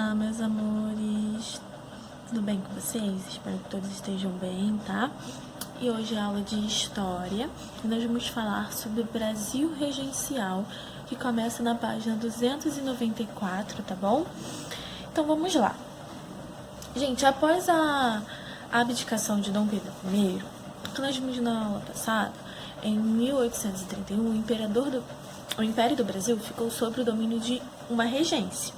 Olá, meus amores, tudo bem com vocês? Espero que todos estejam bem, tá? E hoje é aula de História e nós vamos falar sobre o Brasil Regencial, que começa na página 294, tá bom? Então vamos lá. Gente, após a abdicação de Dom Pedro I, que nós vimos na aula passada, em 1831, o Império do Brasil ficou sob o domínio de uma regência.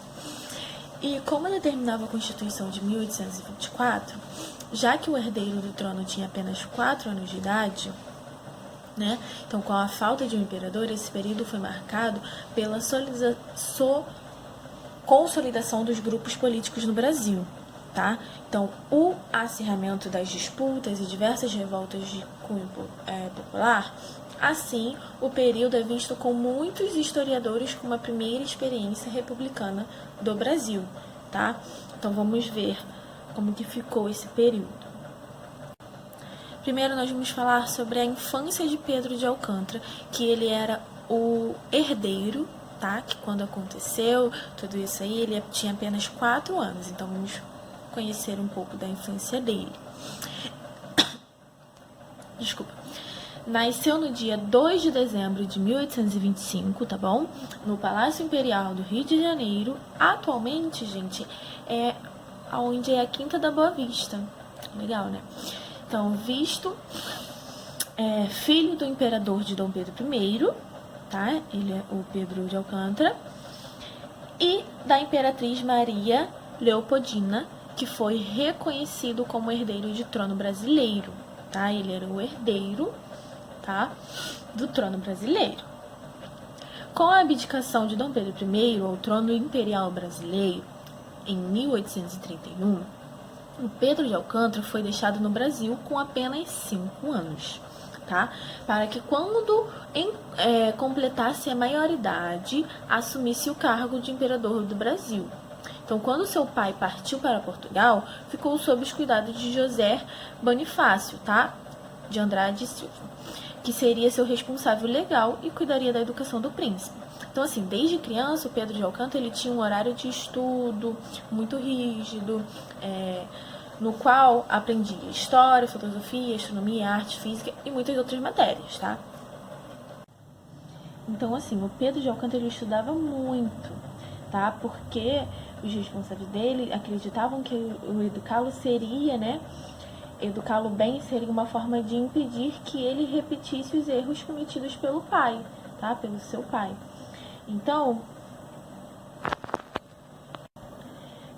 E como determinava a Constituição de 1824, já que o herdeiro do trono tinha apenas 4 anos de idade, né? Então, com a falta de um imperador, esse período foi marcado pela consolidação dos grupos políticos no Brasil, tá? Então, o acirramento das disputas e diversas revoltas de cunho popular. Assim, o período é visto com muitos historiadores como a primeira experiência republicana do Brasil, tá? Então, vamos ver como que ficou esse período. Primeiro, nós vamos falar sobre a infância de Pedro de Alcântara, que ele era o herdeiro, tá? Que quando aconteceu tudo isso aí, ele tinha apenas 4 anos. Então, vamos conhecer um pouco da infância dele. Desculpa. Nasceu no dia 2 de dezembro de 1825, tá bom? No Palácio Imperial do Rio de Janeiro. Atualmente, gente, é onde é a Quinta da Boa Vista. Legal, né? Então, filho do imperador de Dom Pedro I, tá? Ele é o Pedro de Alcântara. E da imperatriz Maria Leopoldina, que foi reconhecido como herdeiro de trono brasileiro, tá? Ele era o herdeiro, tá, do trono brasileiro. Com a abdicação de Dom Pedro I ao trono imperial brasileiro, em 1831, o Pedro de Alcântara foi deixado no Brasil com apenas 5 anos, tá? Para que quando completasse a maioridade, assumisse o cargo de imperador do Brasil. Então, quando seu pai partiu para Portugal, ficou sob os cuidados de José Bonifácio, tá? De Andrade e Silva, que seria seu responsável legal e cuidaria da educação do príncipe. Então, assim, desde criança, o Pedro de Alcântara ele tinha um horário de estudo muito rígido, no qual aprendia história, filosofia, astronomia, arte, física e muitas outras matérias, tá? Então, assim, o Pedro de Alcântara ele estudava muito, tá? Porque os responsáveis dele acreditavam que o educá-lo seria, né? Educá-lo bem seria uma forma de impedir que ele repetisse os erros cometidos pelo pai, tá? Pelo seu pai. Então,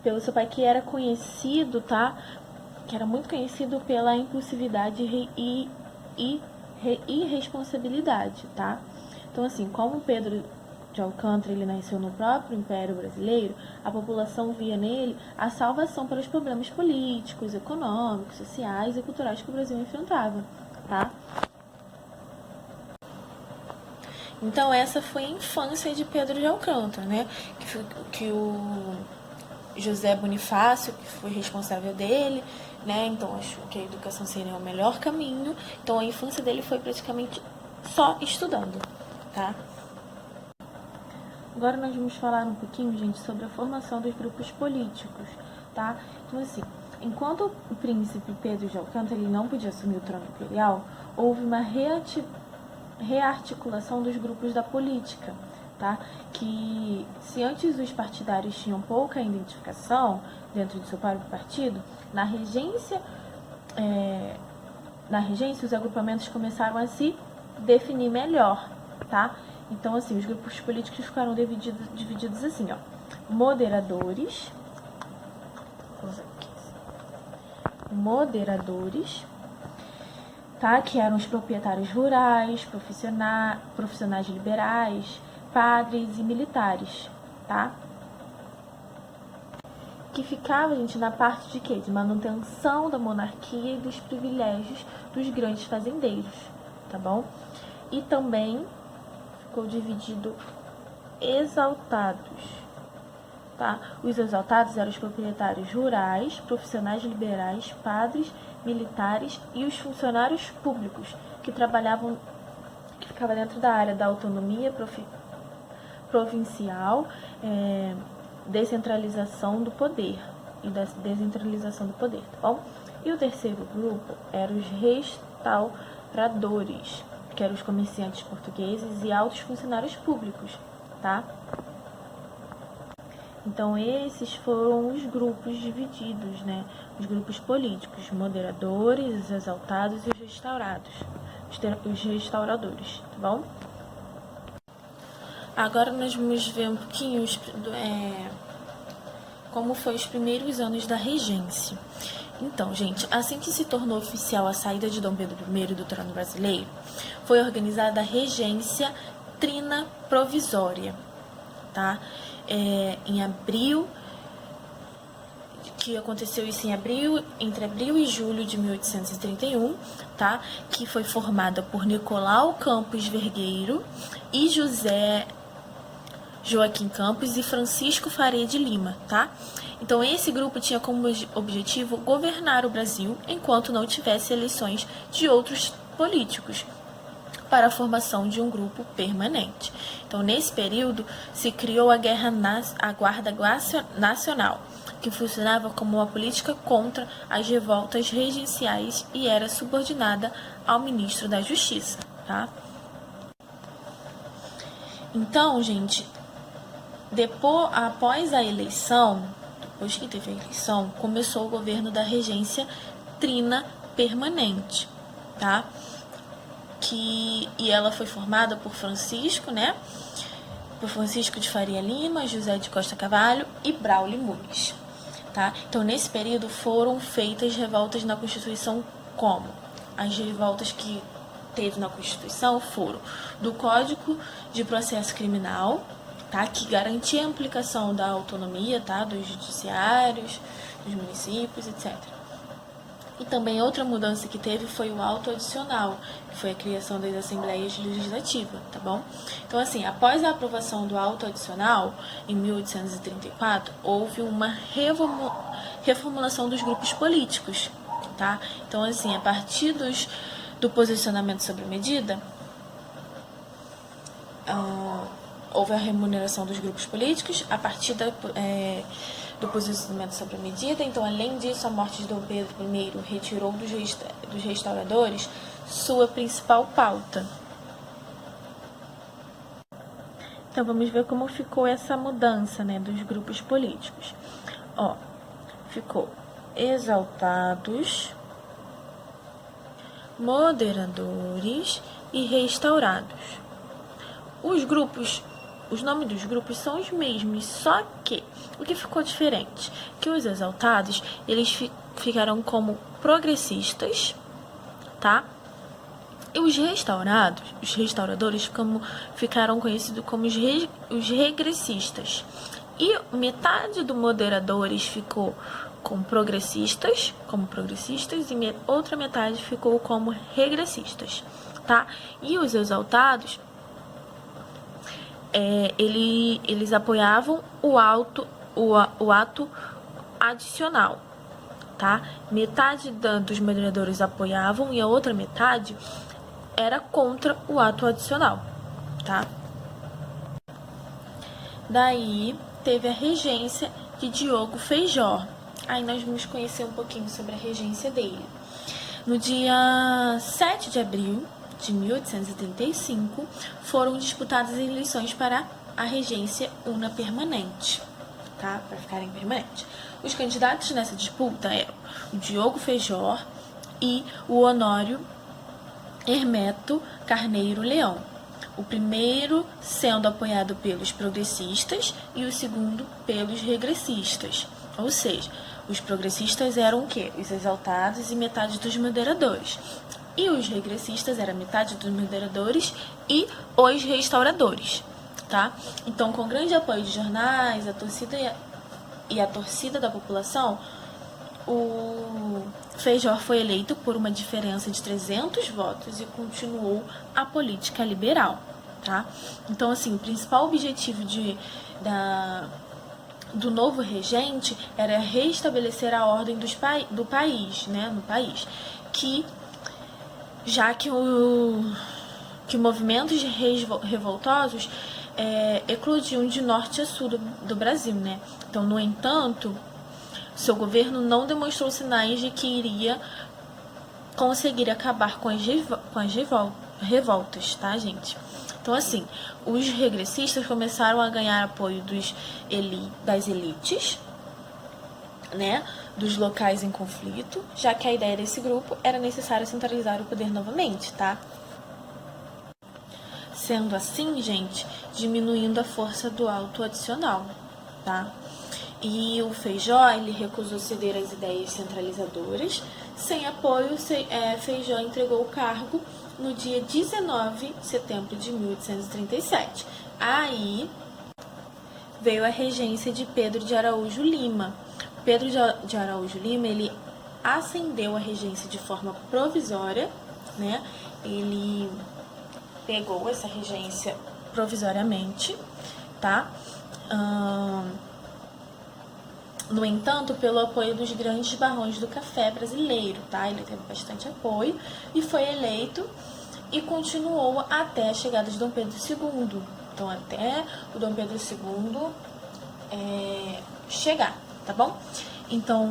pelo seu pai que era conhecido, tá? Que era muito conhecido pela impulsividade e irresponsabilidade, tá? Então, assim, como Pedro de Alcântara ele nasceu no próprio Império Brasileiro, a população via nele a salvação para os problemas políticos, econômicos, sociais e culturais que o Brasil enfrentava, tá? Então, essa foi a infância de Pedro de Alcântara, né? Que o José Bonifácio, que foi responsável dele, né? Então, achou que a educação seria o melhor caminho. Então, a infância dele foi praticamente só estudando, tá? Agora nós vamos falar um pouquinho, gente, sobre a formação dos grupos políticos, tá? Então, assim, enquanto o príncipe Pedro de Alcântara ele não podia assumir o trono imperial, houve uma rearticulação dos grupos da política, tá? Que se antes os partidários tinham pouca identificação dentro do seu próprio partido, na regência os agrupamentos começaram a se definir melhor, tá? Então, assim, os grupos políticos ficaram divididos assim, ó. Moderadores, tá? Que eram os proprietários rurais, profissionais liberais, padres e militares, tá? Que ficava, gente, na parte de quê? De manutenção da monarquia e dos privilégios dos grandes fazendeiros, tá bom? E também ficou dividido exaltados, tá? Os exaltados eram os proprietários rurais, profissionais liberais, padres, militares e os funcionários públicos que ficavam dentro da área da autonomia provincial, descentralização do poder e da descentralização do poder, tá bom? E o terceiro grupo eram os restauradores, que eram os comerciantes portugueses e altos funcionários públicos, tá? Então, esses foram os grupos divididos, né? Os grupos políticos, moderadores, os exaltados e os restaurados, os restauradores, tá bom? Agora nós vamos ver um pouquinho como foi os primeiros anos da regência. Então, gente, assim que se tornou oficial a saída de Dom Pedro I do trono brasileiro, foi organizada a regência trina provisória, tá? Em abril, que aconteceu isso em abril, entre abril e julho de 1831, tá? Que foi formada por Nicolau Campos Vergueiro e José Joaquim Campos e Francisco Faria de Lima, tá? Então, esse grupo tinha como objetivo governar o Brasil enquanto não tivesse eleições de outros políticos para a formação de um grupo permanente. Então, nesse período, se criou a Guarda Nacional, que funcionava como uma política contra as revoltas regenciais e era subordinada ao ministro da Justiça, tá? Então, gente, após a eleição, depois que teve a eleição, começou o governo da regência trina permanente, tá? E ela foi formada por Francisco, né? Por Francisco de Faria Lima, José de Costa Carvalho e Braulio Muniz, tá? Então, nesse período foram feitas revoltas na Constituição como? As revoltas que teve na Constituição foram do Código de Processo Criminal, tá? Que garantia a aplicação da autonomia, tá? Dos judiciários, dos municípios, etc. E também outra mudança que teve foi o auto adicional, que foi a criação das Assembleias Legislativas, tá bom? Então, assim, após a aprovação do auto adicional, em 1834, houve uma reformulação dos grupos políticos, tá? Então, assim, a partir do posicionamento sobre a medida, houve a remuneração dos grupos políticos a partir do posicionamento sobre a medida. Então, além disso, a morte de Dom Pedro I retirou dos restauradores sua principal pauta. Então, vamos ver como ficou essa mudança, né, dos grupos políticos. Ficou exaltados, moderadores e restaurados. Os nomes dos grupos são os mesmos, só que o que ficou diferente? Que os exaltados, eles ficaram como progressistas, tá? E os restauradores ficaram conhecidos como os regressistas. E metade dos moderadores ficou como progressistas, e outra metade ficou como regressistas, tá? E os exaltados, eles apoiavam o ato adicional, tá? Metade dos moderadores apoiavam e a outra metade era contra o ato adicional, tá? Daí teve a regência de Diogo Feijó. Aí nós vamos conhecer um pouquinho sobre a regência dele. No dia 7 de abril de 1835, foram disputadas eleições para a regência una permanente, tá? Para ficarem permanentes. Os candidatos nessa disputa eram o Diogo Feijó e o Honório Hermeto Carneiro Leão. O primeiro sendo apoiado pelos progressistas e o segundo pelos regressistas. Ou seja, os progressistas eram o quê? Os exaltados e metade dos moderadores. E os regressistas eram metade dos moderadores e os restauradores, tá? Então, com grande apoio de jornais, a torcida da população, o Feijó foi eleito por uma diferença de 300 votos e continuou a política liberal, tá? Então, assim, o principal objetivo do novo regente era restabelecer a ordem do país, né? No país, já que movimentos revoltosos eclodiam de norte a sul do Brasil, né? Então, no entanto, seu governo não demonstrou sinais de que iria conseguir acabar com as revoltas, tá, gente? Então, assim, os regressistas começaram a ganhar apoio das elites, né, dos locais em conflito, já que a ideia desse grupo era necessário centralizar o poder novamente, tá? Sendo assim, gente, diminuindo a força do alto adicional, tá? E o Feijó, ele recusou ceder às ideias centralizadoras. Sem apoio, Feijó entregou o cargo no dia 19 de setembro de 1837. Aí veio a regência de Pedro de Araújo Lima. Pedro de Araújo Lima, ele ascendeu a regência de forma provisória, né? Ele pegou essa regência provisoriamente, tá? No entanto, pelo apoio dos grandes barões do café brasileiro, tá? Ele teve bastante apoio e foi eleito e continuou até a chegada de Dom Pedro II. Então, até o Dom Pedro II chegar, tá bom? Então,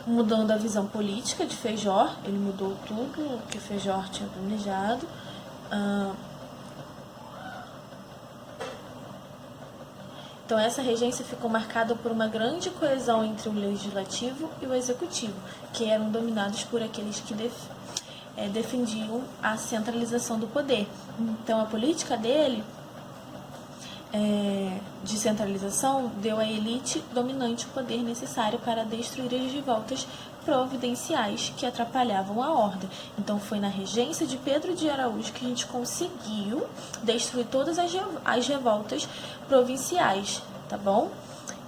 mudando a visão política de Feijó, ele mudou tudo que Feijó tinha planejado. Então, essa regência ficou marcada por uma grande coesão entre o legislativo e o executivo, que eram dominados por aqueles que defendiam a centralização do poder. Então, a política dele de centralização deu à elite dominante o poder necessário para destruir as revoltas providenciais que atrapalhavam a ordem. Então, foi na regência de Pedro de Araújo que a gente conseguiu destruir todas as revoltas provinciais, tá bom?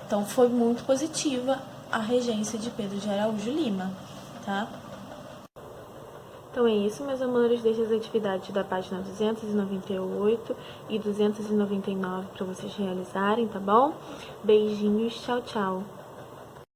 Então, foi muito positiva a regência de Pedro de Araújo Lima, tá? Então é isso, meus amores. Deixe as atividades da página 298 e 299 para vocês realizarem, tá bom? Beijinhos, tchau, tchau.